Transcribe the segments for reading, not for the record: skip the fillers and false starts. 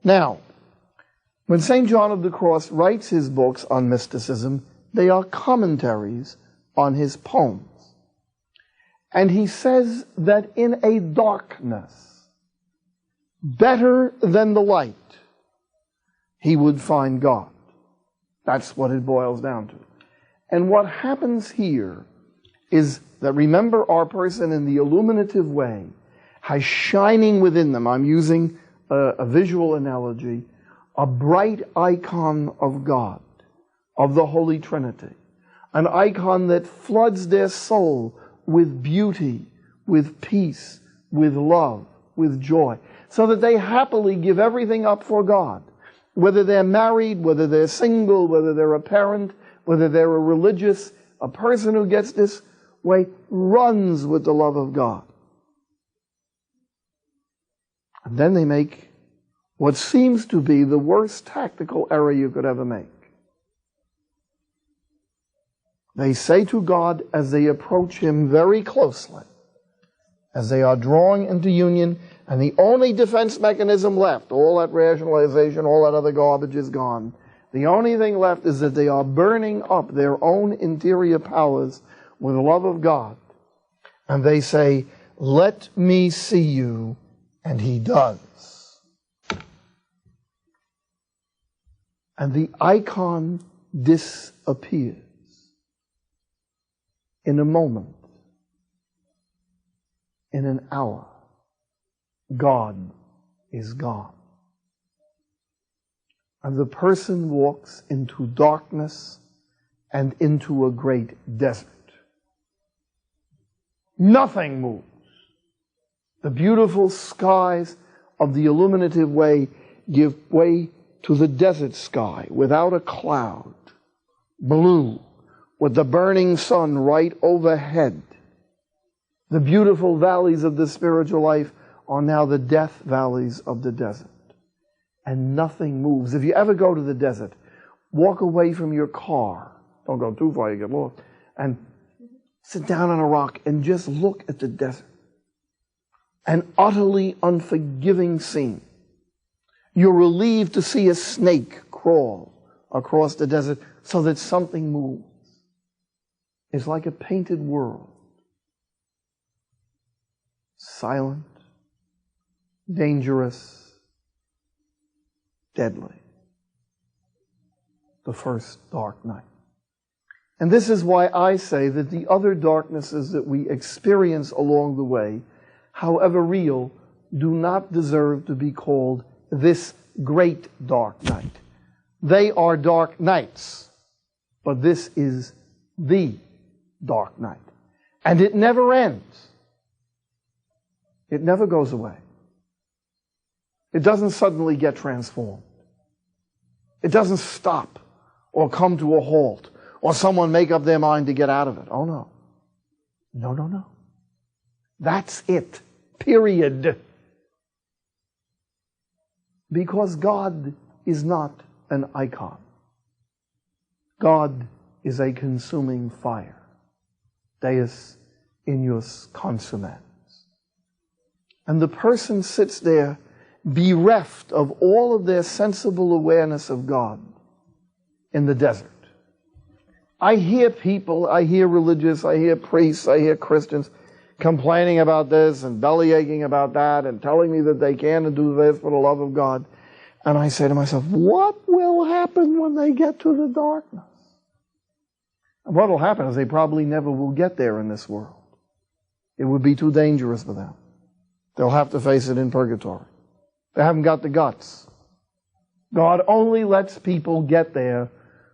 Now, when St. John of the Cross writes his books on mysticism, they are commentaries on his poems. And he says that in a darkness, better than the light, he would find God. That's what it boils down to. And what happens here is that, remember, our person in the illuminative way has shining within them, I'm using a visual analogy, a bright icon of God, of the Holy Trinity, an icon that floods their soul with beauty, with peace, with love, with joy, so that they happily give everything up for God. Whether they're married, whether they're single, whether they're a parent, whether they're a religious, a person who gets this way runs with the love of God. And then they make what seems to be the worst tactical error you could ever make. They say to God as they approach him very closely, as they are drawing into union, and the only defense mechanism left, all that rationalization, all that other garbage is gone. The only thing left is that they are burning up their own interior powers with the love of God. And they say, "Let me see you," and he does. And the icon disappears in a moment, in an hour. God is gone. And the person walks into darkness and into a great desert. Nothing moves. The beautiful skies of the illuminative way give way to the desert sky without a cloud, blue, with the burning sun right overhead. The beautiful valleys of the spiritual life are now the death valleys of the desert. And nothing moves. If you ever go to the desert, walk away from your car. Don't go too far, you get lost. And sit down on a rock and just look at the desert. An utterly unforgiving scene. You're relieved to see a snake crawl across the desert so that something moves. It's like a painted world. Silent, dangerous, deadly. The first dark night. And this is why I say that the other darknesses that we experience along the way, however real, do not deserve to be called this great dark night. They are dark nights, but this is the dark night. And it never ends. It never goes away. It doesn't suddenly get transformed. It doesn't stop or come to a halt or someone make up their mind to get out of it. Oh no. No, no, no. That's it. Period. Because God is not an icon. God is a consuming fire. Deus inus consumens. And the person sits there bereft of all of their sensible awareness of God in the desert. I hear people, I hear religious, I hear priests, I hear Christians complaining about this and bellyaching about that and telling me that they can't do this for the love of God. And I say to myself, what will happen when they get to the darkness? And what will happen is they probably never will get there in this world. It would be too dangerous for them. They'll have to face it in purgatory. They haven't got the guts. God only lets people get there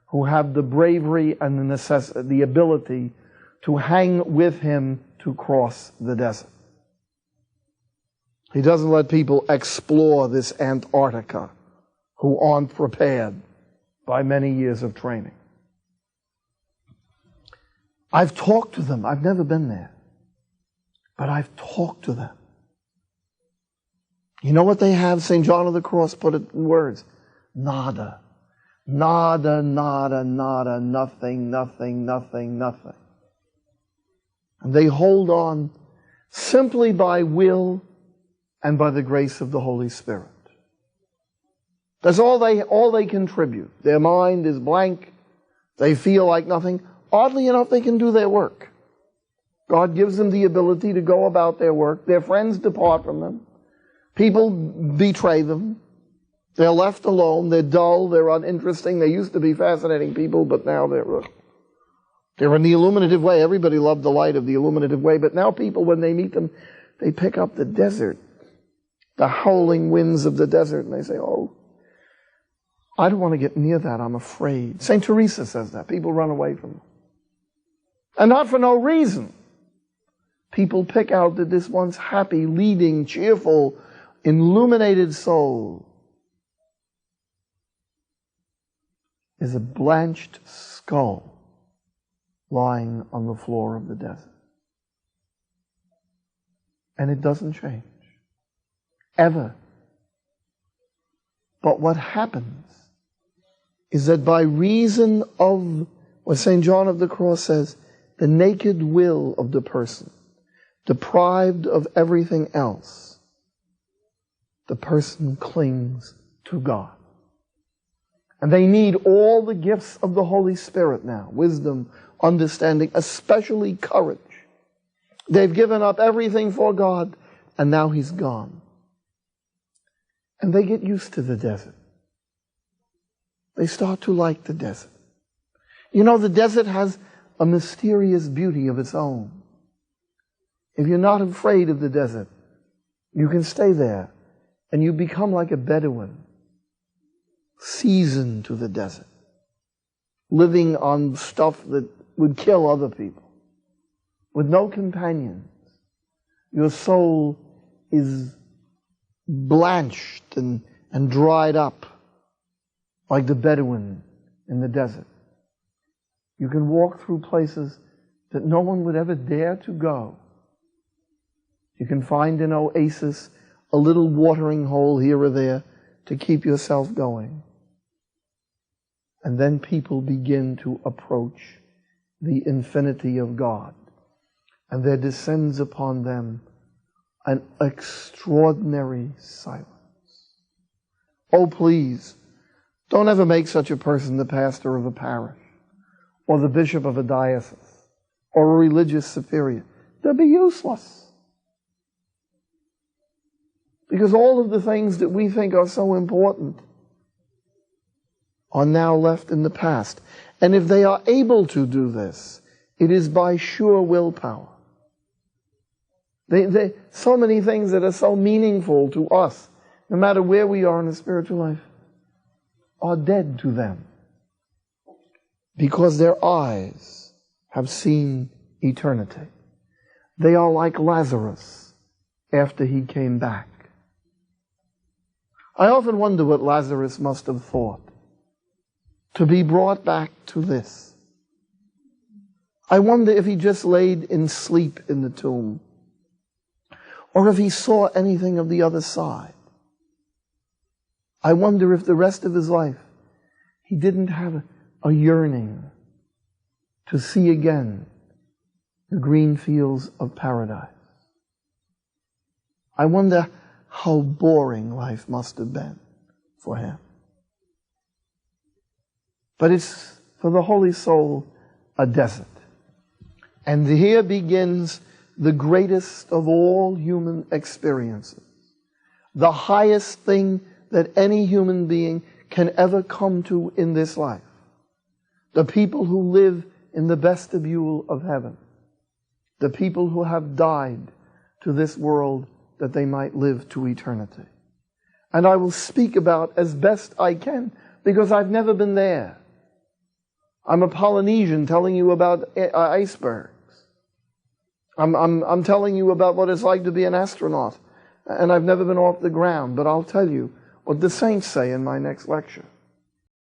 who have the bravery and the ability to hang with him to cross the desert. He doesn't let people explore this Antarctica who aren't prepared by many years of training. I've talked to them. I've never been there. But I've talked to them. You know what they have? St. John of the Cross put it in words. Nada. Nada, nada, nada, nothing, nothing, nothing, nothing. And they hold on simply by will and by the grace of the Holy Spirit. That's all they contribute. Their mind is blank. They feel like nothing. Oddly enough, they can do their work. God gives them the ability to go about their work. Their friends depart from them. People betray them. They're left alone. They're dull. They're uninteresting. They used to be fascinating people, but now they're in the illuminative way. Everybody loved the light of the illuminative way, but now people, when they meet them, they pick up the desert, the howling winds of the desert, and they say, oh, I don't want to get near that. I'm afraid. St. Teresa says that. People run away from them. And not for no reason. People pick out that this once happy, leading, cheerful, illuminated soul is a blanched skull lying on the floor of the desert. And it doesn't change. Ever. But what happens is that by reason of what St. John of the Cross says, the naked will of the person, deprived of everything else, the person clings to God. And they need all the gifts of the Holy Spirit now, wisdom, understanding, especially courage. They've given up everything for God, and now He's gone. And they get used to the desert. They start to like the desert. You know, the desert has a mysterious beauty of its own. If you're not afraid of the desert, you can stay there, and you become like a Bedouin, seasoned to the desert, living on stuff that would kill other people, with no companions. Your soul is blanched and dried up like the Bedouin in the desert. You can walk through places that no one would ever dare to go. You can find an oasis, a little watering hole here or there to keep yourself going. And then people begin to approach the infinity of God. And there descends upon them an extraordinary silence. Oh, please, don't ever make such a person the pastor of a parish, or the bishop of a diocese, or a religious superior. They'll be useless. Because all of the things that we think are so important are now left in the past. And if they are able to do this, it is by sure willpower. So many things that are so meaningful to us, no matter where we are in the spiritual life, are dead to them. Because their eyes have seen eternity. They are like Lazarus after he came back. I often wonder what Lazarus must have thought to be brought back to this. I wonder if he just laid in sleep in the tomb, or if he saw anything of the other side. I wonder if the rest of his life he didn't have a yearning to see again the green fields of paradise. I wonder how boring life must have been for him. But it's, for the holy soul, a desert. And here begins the greatest of all human experiences. The highest thing that any human being can ever come to in this life. The people who live in the vestibule of heaven. The people who have died to this world that they might live to eternity. And I will speak about as best I can, because I've never been there. I'm a Polynesian telling you about icebergs. I'm telling you about what it's like to be an astronaut, and I've never been off the ground, but I'll tell you what the saints say in my next lecture.